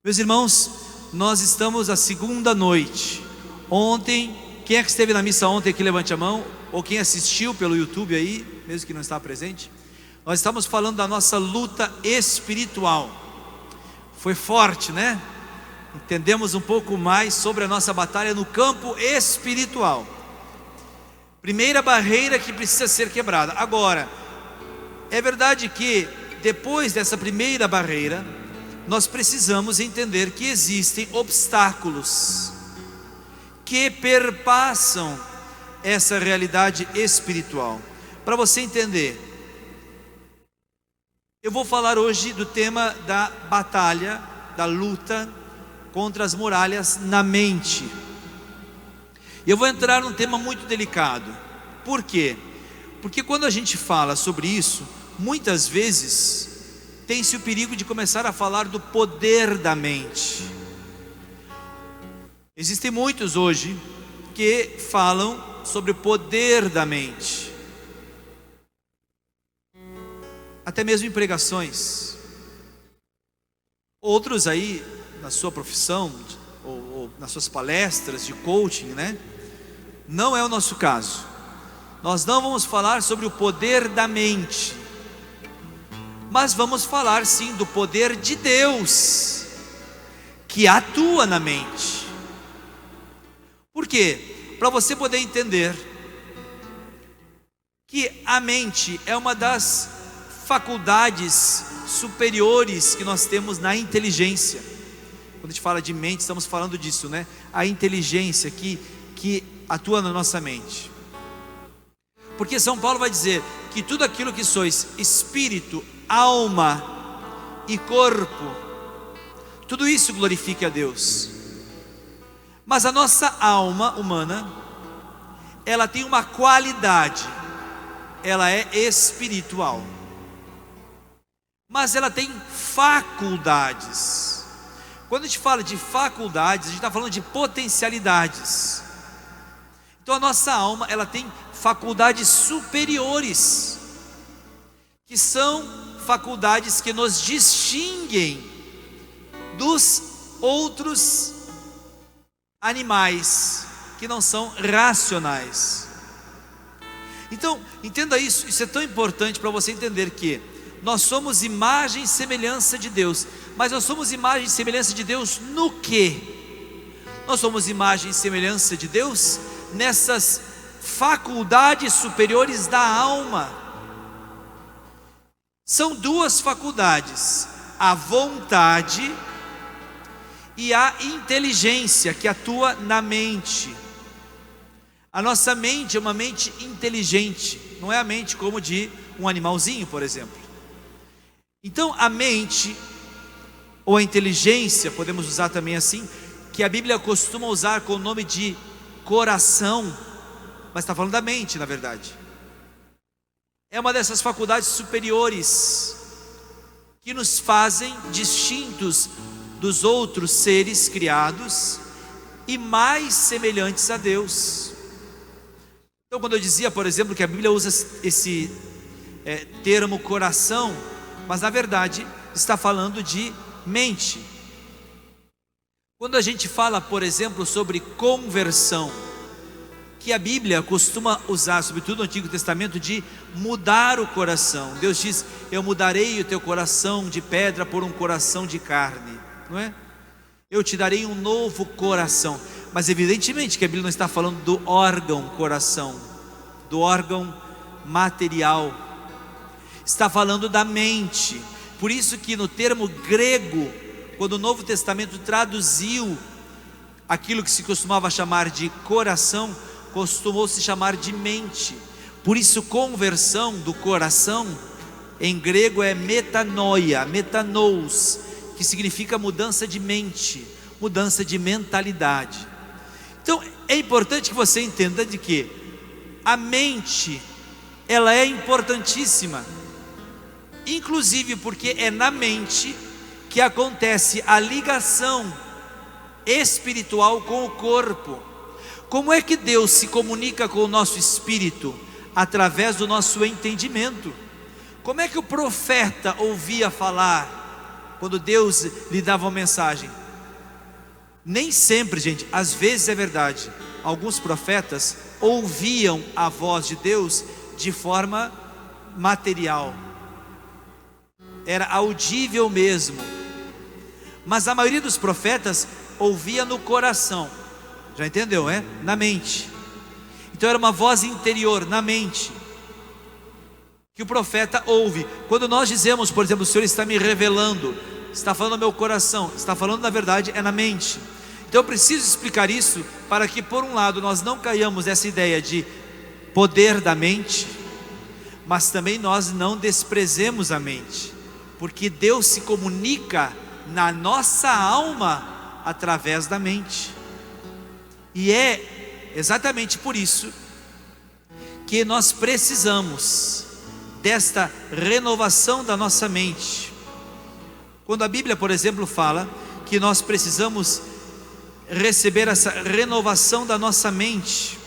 Meus irmãos, nós estamos à segunda noite. Ontem, quem é que esteve na missa ontem aqui, levante a mão. Ou quem assistiu pelo YouTube aí, mesmo que não estava presente. Nós estamos falando da nossa luta espiritual. Foi forte, né? Entendemos um pouco mais sobre a nossa batalha no campo espiritual. Primeira barreira que precisa ser quebrada. Agora, é verdade que depois dessa primeira barreira, nós precisamos entender que existem obstáculos que perpassam essa realidade espiritual. Para você entender, eu vou falar hoje do tema da batalha, da luta contra as muralhas na mente. E eu vou entrar num tema muito delicado. Por quê? Porque quando a gente fala sobre isso, muitas vezes tem-se o perigo de começar a falar do poder da mente. Existem muitos hoje que falam sobre o poder da mente, até mesmo em pregações. Outros aí, na sua profissão, ou nas suas palestras de coaching, né? Não é o nosso caso. Nós não vamos falar sobre o poder da mente, mas vamos falar sim do poder de Deus, que atua na mente. Por quê? Para você poder entender que a mente é uma das faculdades superiores que nós temos na inteligência. Quando a gente fala de mente, estamos falando disso, né? A inteligência que atua na nossa mente. Porque São Paulo vai dizer que tudo aquilo que sois espírito, alma e corpo, tudo isso glorifica a Deus. Mas a nossa alma humana, ela tem uma qualidade, ela é espiritual, mas ela tem faculdades. Quando a gente fala de faculdades, a gente está falando de potencialidades. Então a nossa alma, ela tem faculdades superiores, que são faculdades que nos distinguem dos outros animais que não são racionais. Então, entenda isso, isso é tão importante para você entender que nós somos imagem e semelhança de Deus. Mas nós somos imagem e semelhança de Deus no quê? Nós somos imagem e semelhança de Deus nessas faculdades superiores da alma. São duas faculdades: a vontade e a inteligência, que atua na mente. A nossa mente é uma mente inteligente, não é a mente como de um animalzinho, por exemplo. Então a mente, ou a inteligência, podemos usar também assim, que a Bíblia costuma usar com o nome de coração, mas está falando da mente, na verdade. É uma dessas faculdades superiores que nos fazem distintos dos outros seres criados e mais semelhantes a Deus. Então, quando eu dizia, por exemplo, que a Bíblia usa esse termo coração, mas na verdade está falando de mente. Quando a gente fala, por exemplo, sobre conversão, que a Bíblia costuma usar, sobretudo no Antigo Testamento, de mudar o coração. Deus diz: eu mudarei o teu coração de pedra por um coração de carne, não é? Eu te darei um novo coração. Mas evidentemente que a Bíblia não está falando do órgão coração, do órgão material, está falando da mente. Por isso que no termo grego, quando o Novo Testamento traduziu aquilo que se costumava chamar de coração, costumou se chamar de mente. Por isso conversão do coração em grego é metanoia, metanous, que significa mudança de mente, mudança de mentalidade. Então é importante que você entenda de que a mente, ela é importantíssima, inclusive porque é na mente que acontece a ligação espiritual com o corpo. Como é que Deus se comunica com o nosso espírito? Através do nosso entendimento. Como é que o profeta ouvia falar? quando Deus lhe dava uma mensagem. Nem sempre, gente, às vezes é verdade, alguns profetas ouviam a voz de Deus de forma material, era audível mesmo, mas a maioria dos profetas ouvia no coração, já entendeu, na mente. Então era uma voz interior, na mente, que o profeta ouve. Quando nós dizemos, por exemplo, o Senhor está me revelando, está falando no meu coração, está falando, na verdade, é na mente. Então eu preciso explicar isso, para que por um lado nós não caiamos nessa ideia de poder da mente, mas também nós não desprezemos a mente, porque Deus se comunica na nossa alma através da mente. E é exatamente por isso que nós precisamos desta renovação da nossa mente. Quando a Bíblia, por exemplo, fala que nós precisamos receber essa renovação da nossa mente,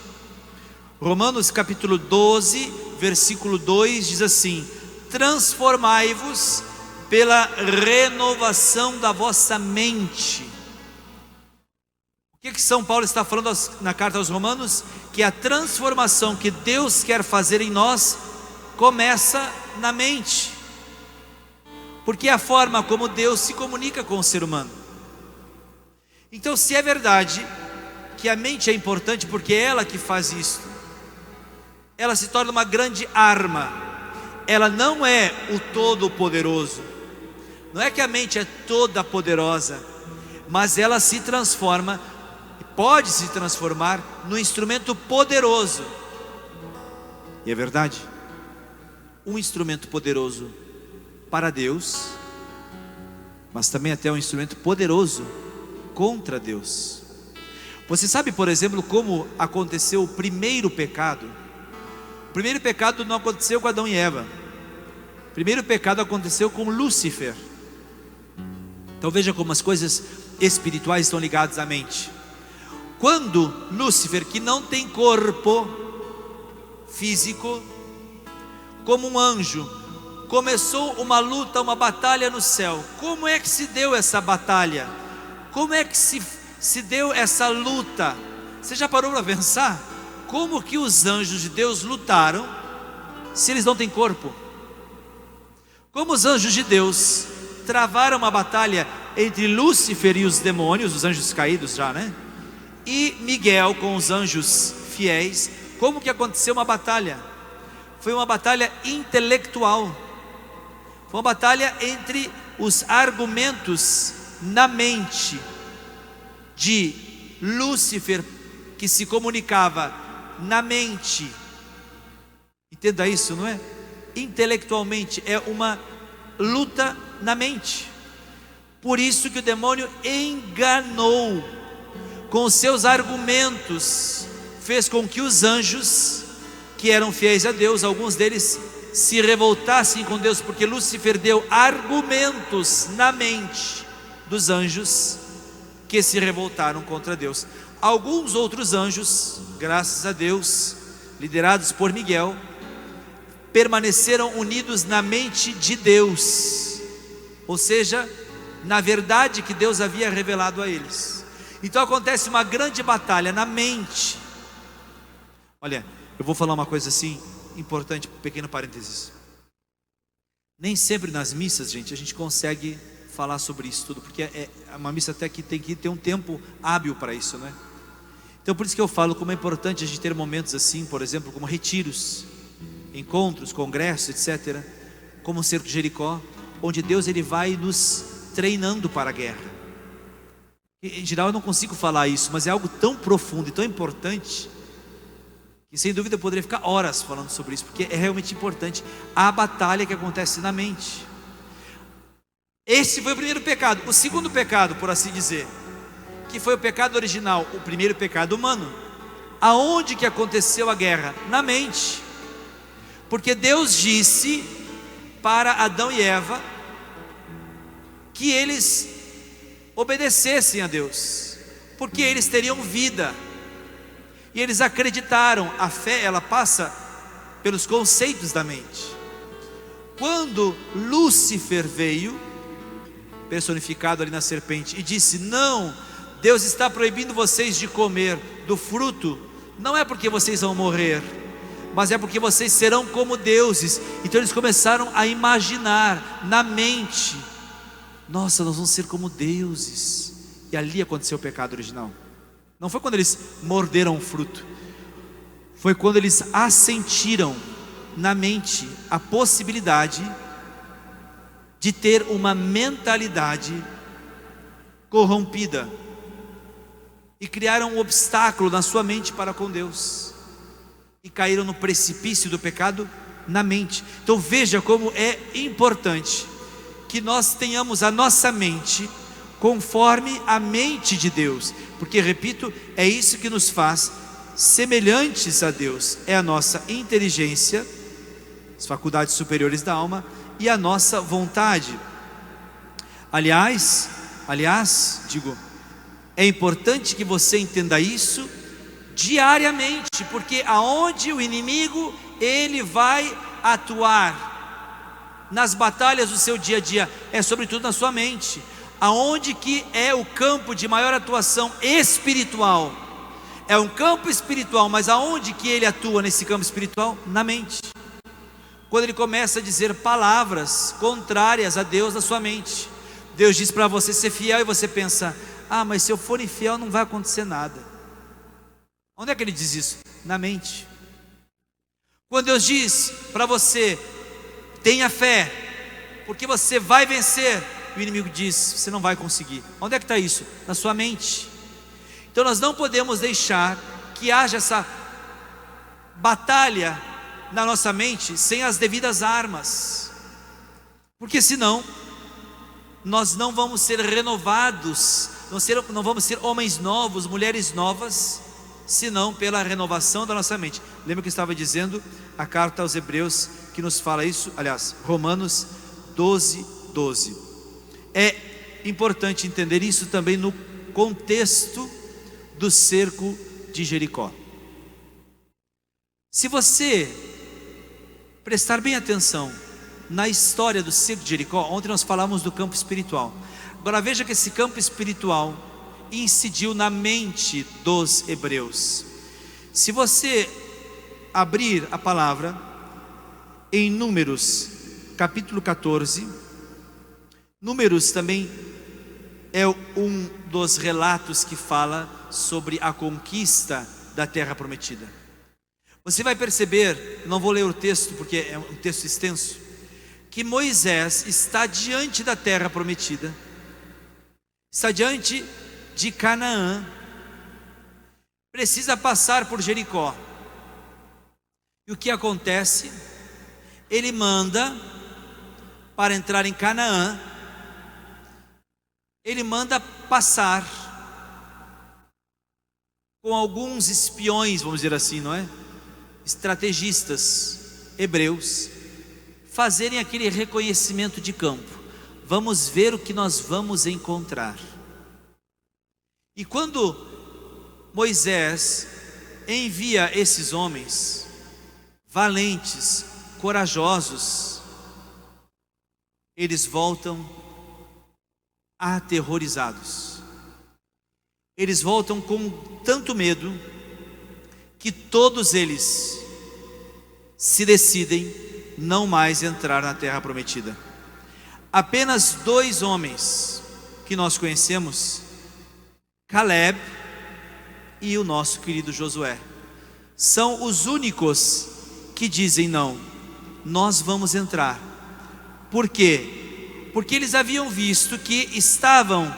Romanos capítulo 12, versículo 2 diz assim: transformai-vos pela renovação da vossa mente. O que São Paulo está falando na carta aos Romanos? Que a transformação que Deus quer fazer em nós começa na mente, porque é a forma como Deus se comunica com o ser humano. Então, se é verdade que a mente é importante, porque é ela que faz isso, ela se torna uma grande arma. Ela não é o todo-poderoso, não é que a mente é toda poderosa, mas ela se transforma, pode se transformar num instrumento poderoso. E é verdade, um instrumento poderoso para Deus, mas também até um instrumento poderoso contra Deus. Você sabe, por exemplo, como aconteceu o primeiro pecado? O primeiro pecado não aconteceu com Adão e Eva. O primeiro pecado aconteceu com Lúcifer. Então veja como as coisas espirituais estão ligadas à mente. Quando Lúcifer, que não tem corpo físico, como um anjo, começou uma luta, uma batalha no céu. Como é que se deu essa batalha? Como é que se deu essa luta? Você já parou para pensar? Como que os anjos de Deus lutaram se eles não têm corpo? Como os anjos de Deus travaram uma batalha entre Lúcifer e os demônios, os anjos caídos já, e Miguel com os anjos fiéis? Como que aconteceu uma batalha? Foi uma batalha intelectual. Foi uma batalha entre os argumentos na mente de Lúcifer, que se comunicava na mente. Entenda isso, não é? Intelectualmente é uma luta na mente. Por isso que o demônio enganou com os seus argumentos, fez com que os anjos que eram fiéis a Deus, alguns deles se revoltassem com Deus, porque Lúcifer deu argumentos na mente dos anjos que se revoltaram contra Deus. Alguns outros anjos, graças a Deus, liderados por Miguel, permaneceram unidos na mente de Deus, ou seja, na verdade que Deus havia revelado a eles. Então acontece uma grande batalha na mente. Olha, eu vou falar uma coisa assim importante, pequeno parênteses. Nem sempre nas missas, gente, a gente consegue falar sobre isso tudo, porque é uma missa até que tem que ter um tempo hábil para isso, né? Então por isso que eu falo como é importante a gente ter momentos assim, por exemplo, como retiros, encontros, congressos, etc., como o Cerco de Jericó, onde Deus ele vai nos treinando para a guerra. Em geral eu não consigo falar isso, mas é algo tão profundo e tão importante, que sem dúvida eu poderia ficar horas falando sobre isso, porque é realmente importante a batalha que acontece na mente. Esse foi o primeiro pecado. O segundo pecado, por assim dizer, que foi o pecado original, o primeiro pecado humano. Aonde que aconteceu a guerra? Na mente. Porque Deus disse para Adão e Eva que eles obedecessem a Deus, porque eles teriam vida. E eles acreditaram. A fé, ela passa pelos conceitos da mente. Quando Lúcifer veio, personificado ali na serpente, e disse: não, Deus está proibindo vocês de comer do fruto, não é porque vocês vão morrer, mas é porque vocês serão como deuses. Então eles começaram a imaginar na mente: nossa, nós vamos ser como deuses. E ali aconteceu o pecado original. Não foi quando eles morderam o fruto, foi quando eles assentiram na mente a possibilidade de ter uma mentalidade corrompida, e criaram um obstáculo na sua mente para com Deus, e caíram no precipício do pecado na mente. Então veja como é importante que nós tenhamos a nossa mente conforme a mente de Deus, porque, repito, é isso que nos faz semelhantes a Deus, é a nossa inteligência, as faculdades superiores da alma e a nossa vontade. Aliás, é importante que você entenda isso diariamente, porque aonde o inimigo ele vai atuar nas batalhas do seu dia a dia, é sobretudo na sua mente. Aonde que é o campo de maior atuação espiritual? É um campo espiritual, mas aonde que ele atua nesse campo espiritual? Na mente. Quando ele começa a dizer palavras contrárias a Deus na sua mente, Deus diz para você ser fiel e você pensa: ah, mas se eu for infiel não vai acontecer nada. Onde é que ele diz isso? Na mente. Quando Deus diz para você: tenha fé, porque você vai vencer, o inimigo diz: você não vai conseguir. Onde é que está isso? Na sua mente. Então nós não podemos deixar que haja essa batalha na nossa mente sem as devidas armas, porque senão nós não vamos ser renovados, não vamos ser homens novos, mulheres novas, senão pela renovação da nossa mente. Lembra que eu estava dizendo a carta aos Hebreus que nos fala isso? Aliás, Romanos 12:12. É importante entender isso também no contexto do cerco de Jericó. Se você prestar bem atenção na história do cerco de Jericó, ontem nós falamos do campo espiritual. Agora veja que esse campo espiritual incidiu na mente dos hebreus. Se você abrir a palavra em Números capítulo 14, Números também é um dos relatos que fala sobre a conquista da terra prometida. Você vai perceber, não vou ler o texto porque é um texto extenso, que Moisés está diante da terra prometida, está diante de Canaã, precisa passar por Jericó. E o que acontece? Ele manda para entrar em Canaã, ele manda passar com alguns espiões, vamos dizer assim, não é? Estrategistas hebreus, fazerem aquele reconhecimento de campo. Vamos ver o que nós vamos encontrar. E quando Moisés envia esses homens valentes, corajosos, eles voltam aterrorizados. Eles voltam com tanto medo que todos eles se decidem não mais entrar na terra prometida. Apenas 2 homens que nós conhecemos, Caleb e o nosso querido Josué, são os únicos que dizem: não, nós vamos entrar. Por quê? Porque eles haviam visto que estavam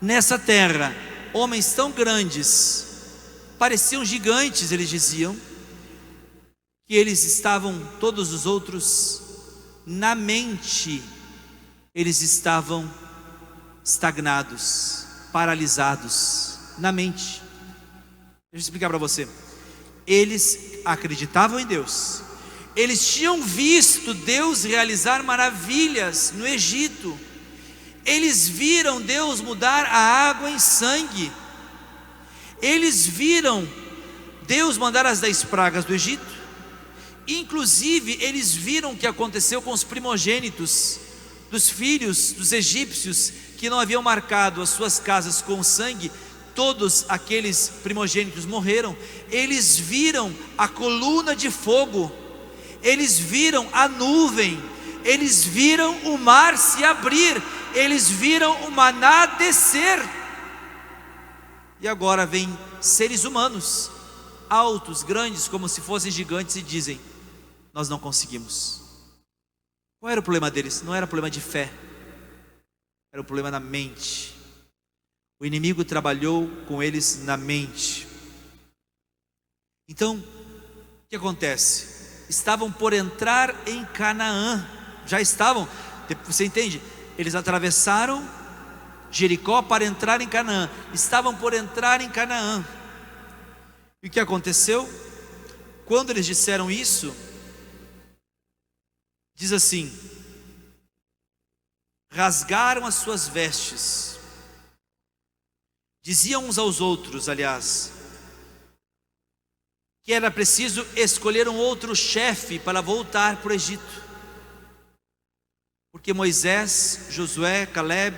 nessa terra homens tão grandes, pareciam gigantes, eles diziam, que eles estavam, todos os outros, na mente, eles estavam estagnados, paralisados, na mente. Deixa eu explicar para você. Eles acreditavam em Deus, eles tinham visto Deus realizar maravilhas no Egito, eles viram Deus mudar a água em sangue, eles viram Deus mandar as 10 pragas do Egito, inclusive eles viram o que aconteceu com os primogênitos dos filhos dos egípcios que não haviam marcado as suas casas com sangue, todos aqueles primogênitos morreram. Eles viram a coluna de fogo, eles viram a nuvem, eles viram o mar se abrir, eles viram o maná descer. E agora vêm seres humanos, altos, grandes, como se fossem gigantes, e dizem: nós não conseguimos. Qual era o problema deles? Não era problema de fé, era um problema na mente. O inimigo trabalhou com eles na mente. Então, o que acontece? Estavam por entrar em Canaã, já estavam, você entende? Eles atravessaram Jericó para entrar em Canaã, estavam por entrar em Canaã. E o que aconteceu? Quando eles disseram isso, diz assim: rasgaram as suas vestes, diziam uns aos outros, aliás, que era preciso escolher um outro chefe para voltar para o Egito, porque Moisés, Josué, Caleb,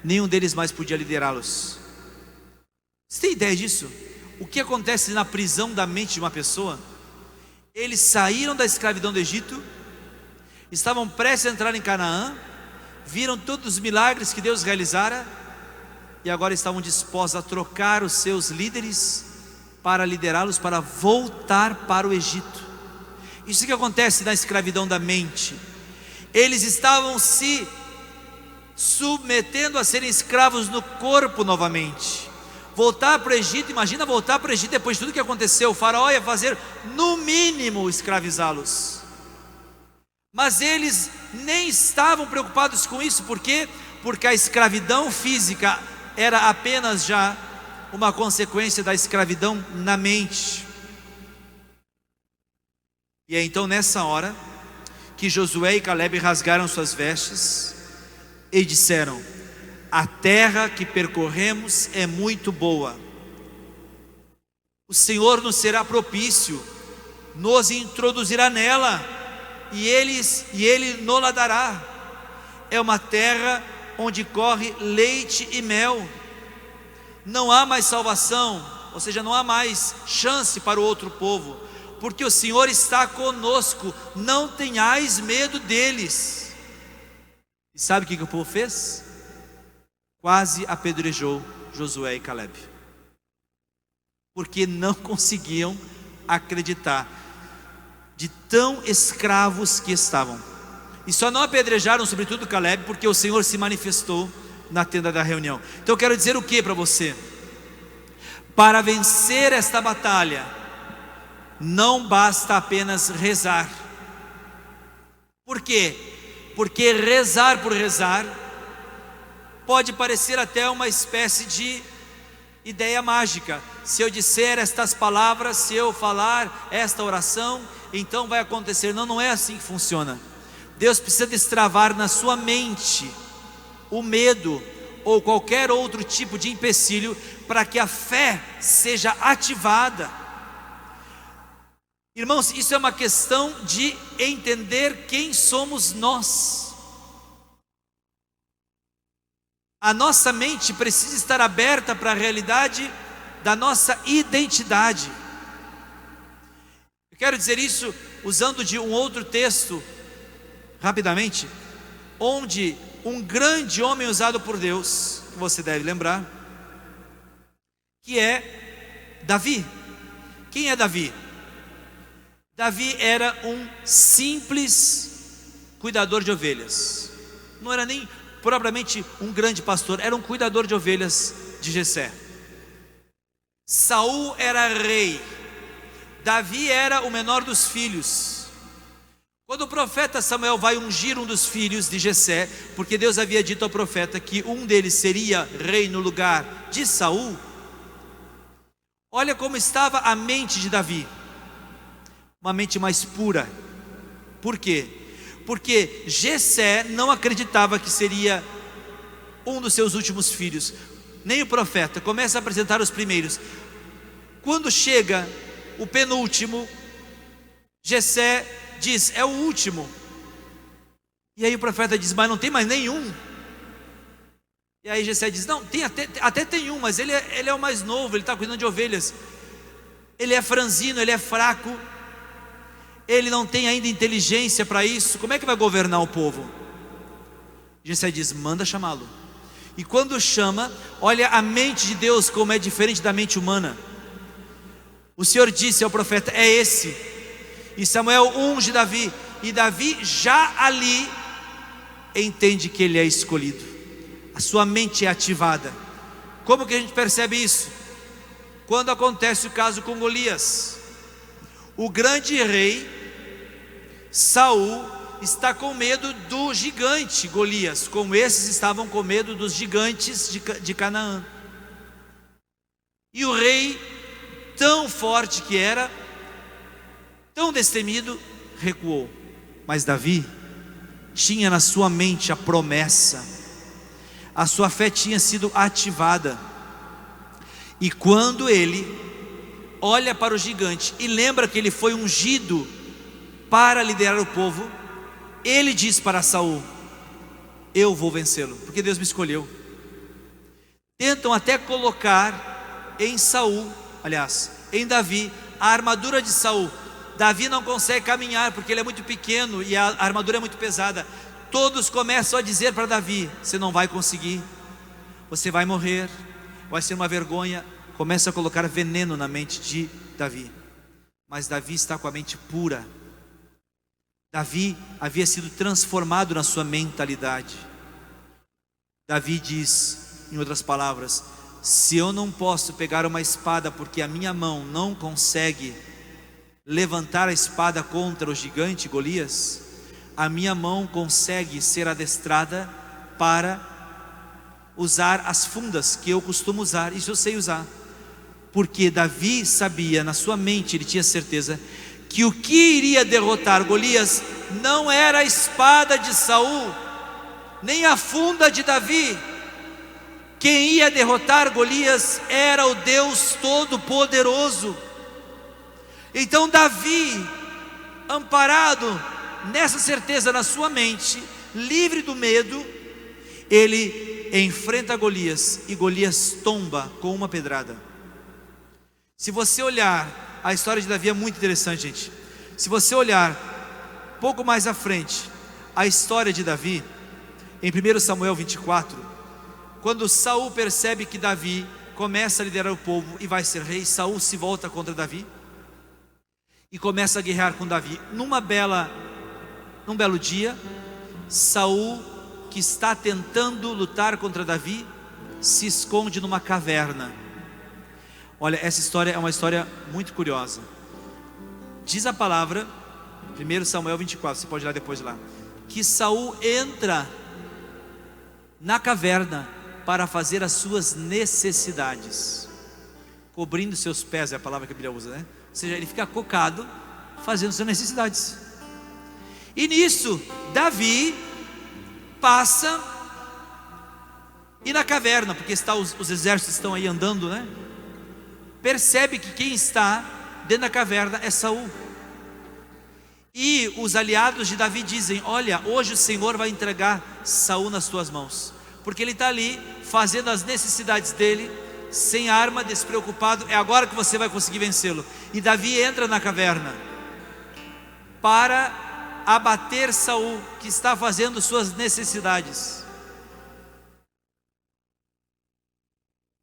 nenhum deles mais podia liderá-los. Você tem ideia disso? O que acontece na prisão da mente de uma pessoa? Eles saíram da escravidão do Egito, estavam prestes a entrar em Canaã, viram todos os milagres que Deus realizara, e agora estavam dispostos a trocar os seus líderes para liderá-los para voltar para o Egito. Isso que acontece na escravidão da mente. Eles estavam se submetendo a serem escravos no corpo novamente. Voltar para o Egito, imagina voltar para o Egito depois de tudo que aconteceu. O faraó ia fazer no mínimo escravizá-los, mas eles nem estavam preocupados com isso. Por quê? Porque a escravidão física era apenas já uma consequência da escravidão na mente. E é então nessa hora que Josué e Caleb rasgaram suas vestes e disseram: a terra que percorremos é muito boa, o Senhor nos será propício, nos introduzirá nela, e Ele nos dará. É uma terra onde corre leite e mel. Não há mais salvação, ou seja, não há mais chance para o outro povo, porque o Senhor está conosco, não tenhais medo deles. E sabe o que o povo fez? Quase apedrejou Josué e Caleb, porque não conseguiam acreditar, de tão escravos que estavam. E só não apedrejaram sobretudo Caleb, porque o Senhor se manifestou na tenda da reunião. Então eu quero dizer o que para você? Para vencer esta batalha, não basta apenas rezar. Por quê? Porque rezar por rezar pode parecer até uma espécie de ideia mágica. Se eu disser estas palavras, se eu falar esta oração, então vai acontecer. Não, não é assim que funciona. Deus precisa destravar na sua mente o medo ou qualquer outro tipo de empecilho para que a fé seja ativada. Irmãos, isso é uma questão de entender quem somos nós. A nossa mente precisa estar aberta para a realidade da nossa identidade. Eu quero dizer isso usando de um outro texto, rapidamente, onde um grande homem usado por Deus, que você deve lembrar, que é Davi. Quem é Davi? Davi era um simples cuidador de ovelhas. Não era nem propriamente um grande pastor, era um cuidador de ovelhas de Jessé. Saul era rei, Davi era o menor dos filhos. Quando o profeta Samuel vai ungir um dos filhos de Jessé, porque Deus havia dito ao profeta que um deles seria rei no lugar de Saul, olha como estava a mente de Davi, uma mente mais pura. Por quê? Porque Jessé não acreditava que seria um dos seus últimos filhos, nem o profeta. Começa a apresentar os primeiros. Quando chega o penúltimo, Jessé diz: é o último. E aí o profeta diz: mas não tem mais nenhum. E aí Jessé diz: não, tem até tem um, mas ele é o mais novo, ele está cuidando de ovelhas. Ele é franzino, ele é fraco, ele não tem ainda inteligência para isso. Como é que vai governar o povo? Jessé diz: manda chamá-lo. E quando chama, olha a mente de Deus como é diferente da mente humana. O Senhor disse ao profeta: é esse. E Samuel unge Davi, e Davi já ali entende que ele é escolhido. A sua mente é ativada. Como que a gente percebe isso? Quando acontece o caso com Golias. O grande rei Saul está com medo do gigante Golias, como esses estavam com medo dos gigantes de Canaã. E o rei, tão forte que era, tão destemido, recuou. Mas Davi tinha na sua mente a promessa, a sua fé tinha sido ativada. E quando ele olha para o gigante e lembra que ele foi ungido para liderar o povo, ele diz para Saul: eu vou vencê-lo, porque Deus me escolheu. Tentam até colocar em Saul, aliás, em Davi, a armadura de Saul. Davi não consegue caminhar porque ele é muito pequeno e a armadura é muito pesada. Todos começam a dizer para Davi: você não vai conseguir, você vai morrer, vai ser uma vergonha. Começa a colocar veneno na mente de Davi. Mas Davi está com a mente pura. Davi havia sido transformado na sua mentalidade. Davi diz, em outras palavras: se eu não posso pegar uma espada porque a minha mão não consegue levantar a espada contra o gigante Golias, a minha mão consegue ser adestrada para usar as fundas que eu costumo usar. Isso eu sei usar. Porque Davi sabia, na sua mente ele tinha certeza que o que iria derrotar Golias não era a espada de Saul, nem a funda de Davi. Quem ia derrotar Golias era o Deus Todo-Poderoso. Então Davi, amparado nessa certeza na sua mente, livre do medo, ele enfrenta Golias, e Golias tomba com uma pedrada. Se você olhar, a história de Davi é muito interessante, gente. Se você olhar pouco mais à frente, a história de Davi, em 1 Samuel 24, quando Saul percebe que Davi começa a liderar o povo e vai ser rei, Saul se volta contra Davi e começa a guerrear com Davi. Num belo dia, Saul, que está tentando lutar contra Davi, se esconde numa caverna. Olha, essa história é uma história muito curiosa. Diz a palavra, 1 Samuel 24, você pode ir lá depois lá, que Saul entra na caverna para fazer as suas necessidades, cobrindo seus pés, é a palavra que a Bíblia usa, né? Ou seja, ele fica cocado fazendo suas necessidades. E nisso, Davi passa, e na caverna, porque os exércitos estão aí andando, né? Percebe que quem está dentro da caverna é Saul. E os aliados de Davi dizem: olha, hoje o Senhor vai entregar Saul nas tuas mãos, porque ele está ali fazendo as necessidades dele, sem arma, despreocupado. É agora que você vai conseguir vencê-lo. E Davi entra na caverna para abater Saul, que está fazendo suas necessidades.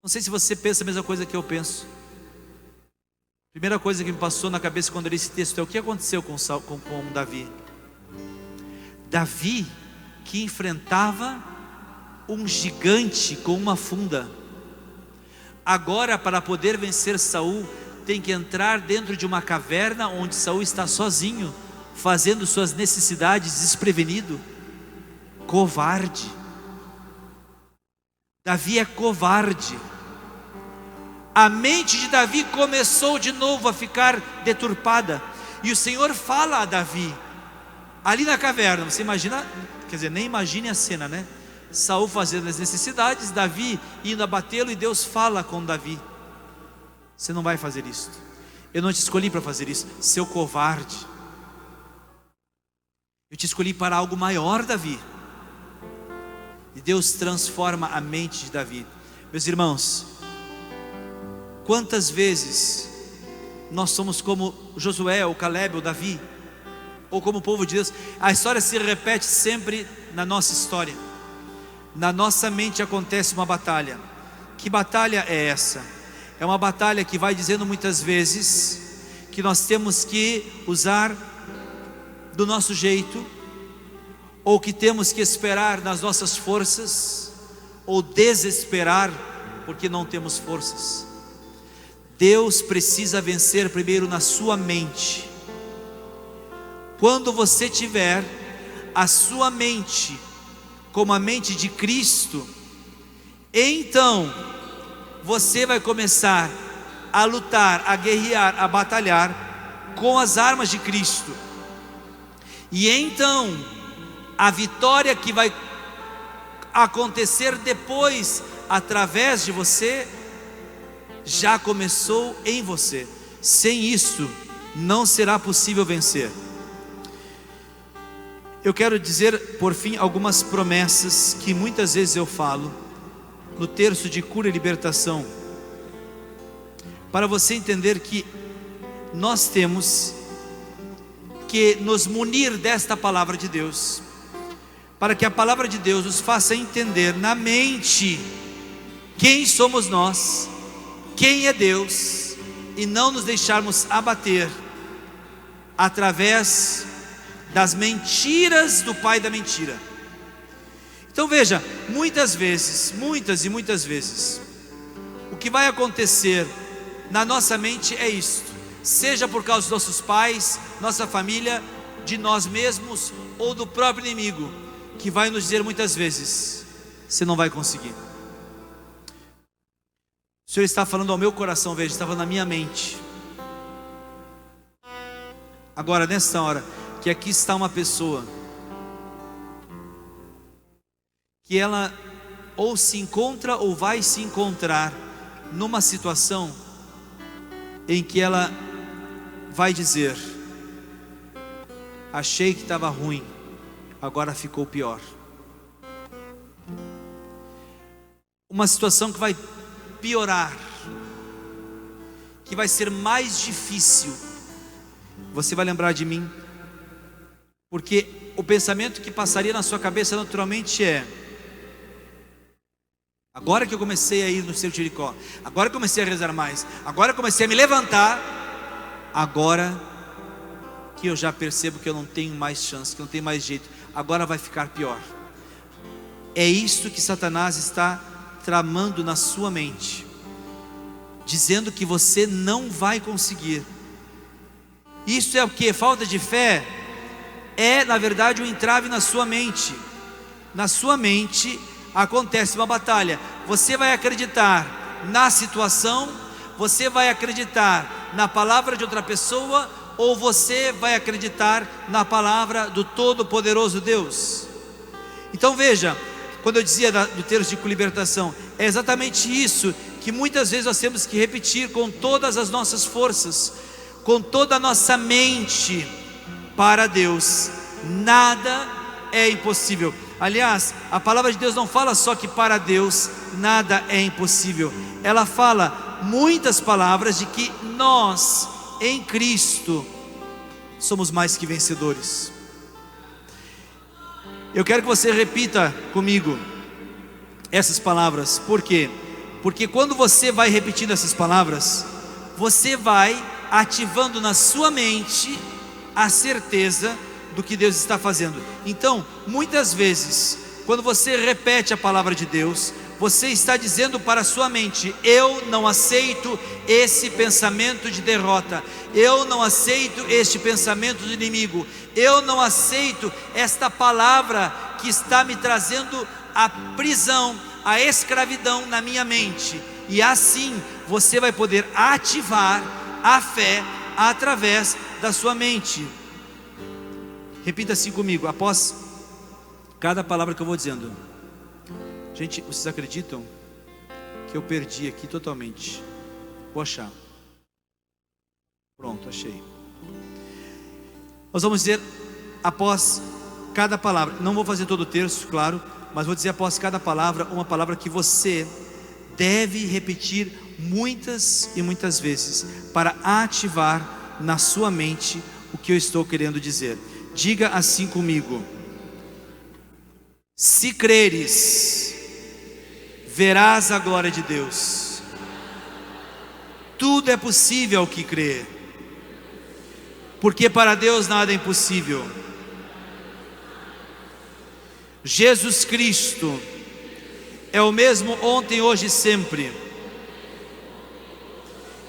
Não sei se você pensa a mesma coisa que eu penso. Primeira coisa que me passou na cabeça quando eu li esse texto é: o que aconteceu com Davi? Davi, que enfrentava um gigante com uma funda, agora, para poder vencer Saul, tem que entrar dentro de uma caverna onde Saul está sozinho, fazendo suas necessidades, desprevenido. Covarde. Davi é covarde. A mente de Davi começou de novo a ficar deturpada. E o Senhor fala a Davi, ali na caverna. Você imagina, quer dizer, nem imagine a cena, né? Saul fazendo as necessidades, Davi indo abatê-lo, e Deus fala com Davi: você não vai fazer isso, eu não te escolhi para fazer isso, seu covarde. Eu te escolhi para algo maior, Davi. E Deus transforma a mente de Davi. Meus irmãos, quantas vezes nós somos como Josué, ou Caleb, ou Davi, ou como o povo de Deus? A história se repete sempre na nossa história. Na nossa mente acontece uma batalha. Que batalha é essa? É uma batalha que vai dizendo muitas vezes que nós temos que usar do nosso jeito, ou que temos que esperar nas nossas forças, ou desesperar porque não temos forças. Deus precisa vencer primeiro na sua mente. Quando você tiver a sua mente como a mente de Cristo, então você vai começar a lutar, a guerrear, a batalhar com as armas de Cristo. E então a vitória que vai acontecer depois, através de você, já começou em você. Sem isso, não será possível vencer. Eu quero dizer, por fim, algumas promessas que muitas vezes eu falo no terço de cura e libertação, para você entender que nós temos que nos munir desta palavra de Deus, para que a palavra de Deus nos faça entender na mente quem somos nós, quem é Deus, e não nos deixarmos abater através das mentiras do pai da mentira. Então veja, muitas e muitas vezes, o que vai acontecer na nossa mente é isto: seja por causa dos nossos pais, nossa família, de nós mesmos ou do próprio inimigo, que vai nos dizer muitas vezes: você não vai conseguir. O Senhor está falando ao meu coração, veja, está falando na minha mente. Agora, nesta hora, que aqui está uma pessoa que ela ou se encontra ou vai se encontrar numa situação em que ela vai dizer: achei que estava ruim, agora ficou pior. Uma situação que vai piorar, que vai ser mais difícil. Você vai lembrar de mim, porque o pensamento que passaria na sua cabeça naturalmente é: agora que eu comecei a ir no seu Jericó, agora que eu comecei a rezar mais, agora que eu comecei a me levantar, agora que eu já percebo que eu não tenho mais chance, que eu não tenho mais jeito, agora vai ficar pior. É isso que Satanás está tramando na sua mente, dizendo que você não vai conseguir. Isso é o que? Falta de fé? É na verdade um entrave na sua mente. Na sua mente acontece uma batalha. Você vai acreditar na situação, você vai acreditar na palavra de outra pessoa, ou você vai acreditar na palavra do Todo-Poderoso Deus? Então veja, quando eu dizia do terço de libertação, é exatamente isso que muitas vezes nós temos que repetir com todas as nossas forças, com toda a nossa mente. Para Deus nada é impossível. Aliás, a palavra de Deus não fala só que para Deus nada é impossível. Ela fala muitas palavras de que nós em Cristo somos mais que vencedores. Eu quero que você repita comigo essas palavras. Por quê? Porque quando você vai repetindo essas palavras, você vai ativando na sua mente a certeza do que Deus está fazendo. Então, muitas vezes, quando você repete a palavra de Deus, você está dizendo para a sua mente: eu não aceito esse pensamento de derrota, eu não aceito este pensamento do inimigo, eu não aceito esta palavra que está me trazendo a prisão, a escravidão na minha mente. E assim você vai poder ativar a fé através da sua mente. Repita assim comigo, após cada palavra que eu vou dizendo. Gente, vocês acreditam que eu perdi aqui totalmente? Vou achar. Pronto, achei. Nós vamos dizer após cada palavra, não vou fazer todo o texto, claro, mas vou dizer após cada palavra, uma palavra que você deve repetir muitas e muitas vezes, para ativar na sua mente o que eu estou querendo dizer. Diga assim comigo: se creres, verás a glória de Deus. Tudo é possível ao que crê, porque para Deus nada é impossível. Jesus Cristo é o mesmo ontem, hoje e sempre.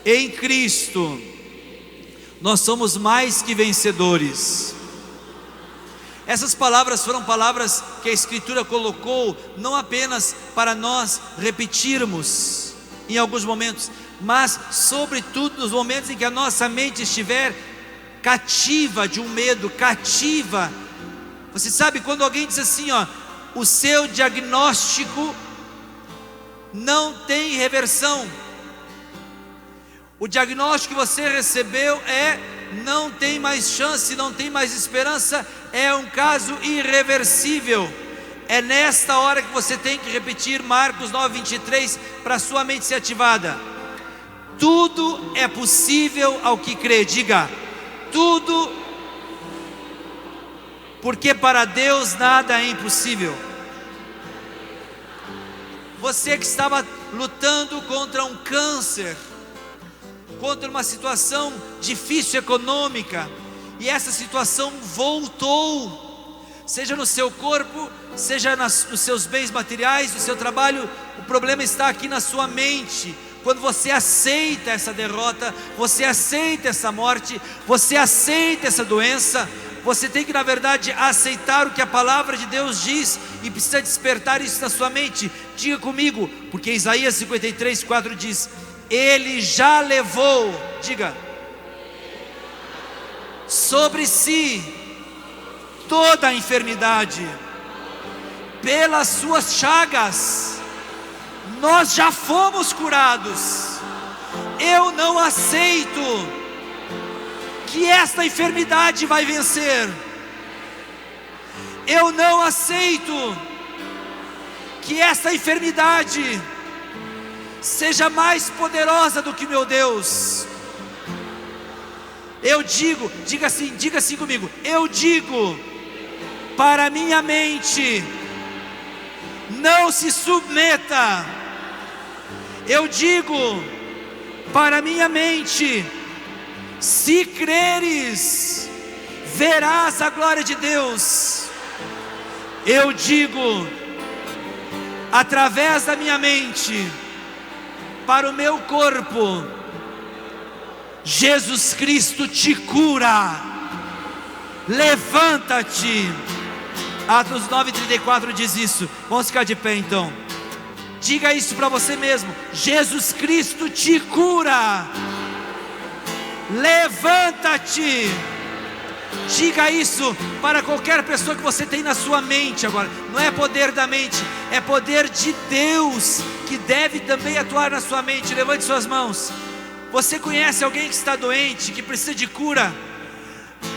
Em Cristo nós somos mais que vencedores. Essas palavras foram palavras que a Escritura colocou não apenas para nós repetirmos em alguns momentos, mas sobretudo nos momentos em que a nossa mente estiver cativa de um medo, cativa. Você sabe quando alguém diz assim, ó, o seu diagnóstico não tem reversão. O diagnóstico que você recebeu não tem mais chance, não tem mais esperança, é um caso irreversível. É nesta hora que você tem que repetir Marcos 9:23 para a sua mente ser ativada. Tudo é possível ao que crê. Diga, tudo, porque para Deus nada é impossível. Você que estava lutando contra um câncer, contra uma situação difícil econômica, e essa situação voltou, seja no seu corpo, seja nos seus bens materiais, no seu trabalho, o problema está aqui na sua mente. Quando você aceita essa derrota, você aceita essa morte, você aceita essa doença, você tem que na verdade aceitar o que a palavra de Deus diz, e precisa despertar isso na sua mente. Diga comigo, porque Isaías 53:4 diz: Ele já levou, diga, sobre si toda a enfermidade, pelas suas chagas nós já fomos curados. Eu não aceito que esta enfermidade vai vencer. Eu não aceito que esta enfermidade seja mais poderosa do que meu Deus. Eu digo, diga assim comigo, eu digo para minha mente: não se submeta. Eu digo para minha mente: se creres, verás a glória de Deus. Eu digo através da minha mente para o meu corpo: Jesus Cristo te cura. Levanta-te. Atos 9:34 diz isso. Vamos ficar de pé então. Diga isso para você mesmo: Jesus Cristo te cura. Levanta-te. Diga isso para qualquer pessoa que você tem na sua mente agora. Não é poder da mente, é poder de Deus que deve também atuar na sua mente. Levante suas mãos. Você conhece alguém que está doente, que precisa de cura?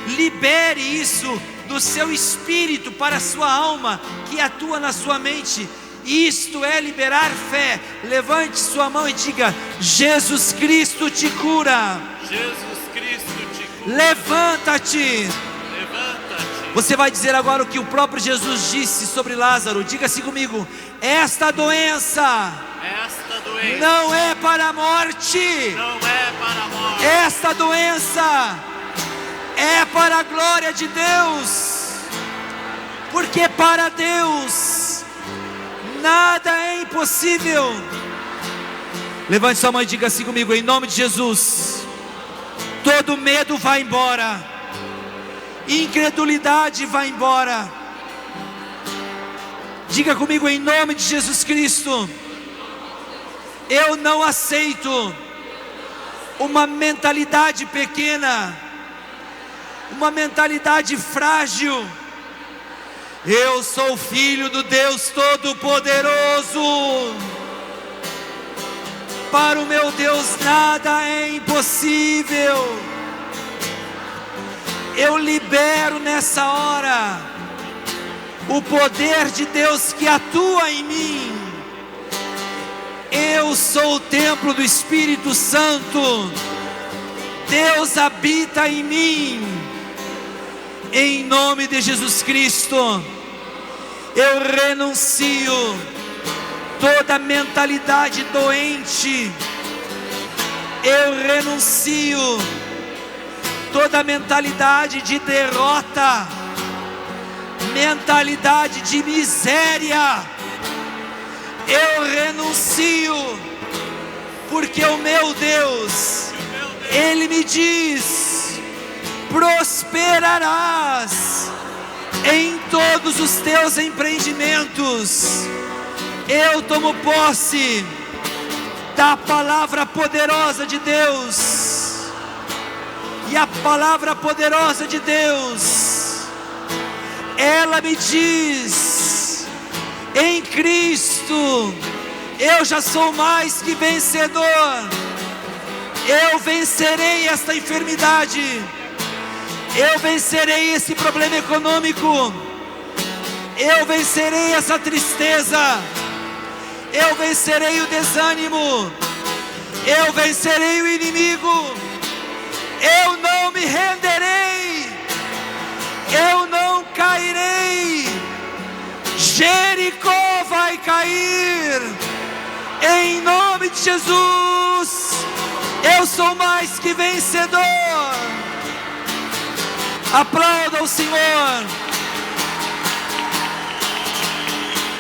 Libere isso do seu espírito para a sua alma, que atua na sua mente. Isto é liberar fé. Levante sua mão e diga: Jesus Cristo te cura. Jesus Cristo te cura. Levanta-te. Levanta-te. Você vai dizer agora o que o próprio Jesus disse sobre Lázaro. Diga assim comigo: esta doença não é para a morte. Não é para a morte. Esta doença é para a glória de Deus. Porque para Deus nada é impossível. Levante sua mão e diga assim comigo: em nome de Jesus, todo medo vai embora, incredulidade vai embora. Diga comigo: em nome de Jesus Cristo, eu não aceito uma mentalidade pequena, uma mentalidade frágil. Eu sou filho do Deus Todo-Poderoso. Para o meu Deus nada é impossível. Eu libero nessa hora o poder de Deus que atua em mim. Eu sou o templo do Espírito Santo. Deus habita em mim. Em nome de Jesus Cristo, eu renuncio toda mentalidade doente. Eu renuncio toda mentalidade de derrota, mentalidade de miséria. Eu renuncio, porque o meu Deus, Ele me diz: prosperarás em todos os teus empreendimentos. Eu tomo posse da palavra poderosa de Deus, e a palavra poderosa de Deus, ela me diz: em Cristo eu já sou mais que vencedor. Eu vencerei esta enfermidade, eu vencerei esse problema econômico, eu vencerei essa tristeza, eu vencerei o desânimo, eu vencerei o inimigo. Eu não me renderei, eu não cairei. Jericó vai cair, em nome de Jesus. Eu sou mais que vencedor. Aplauda o Senhor.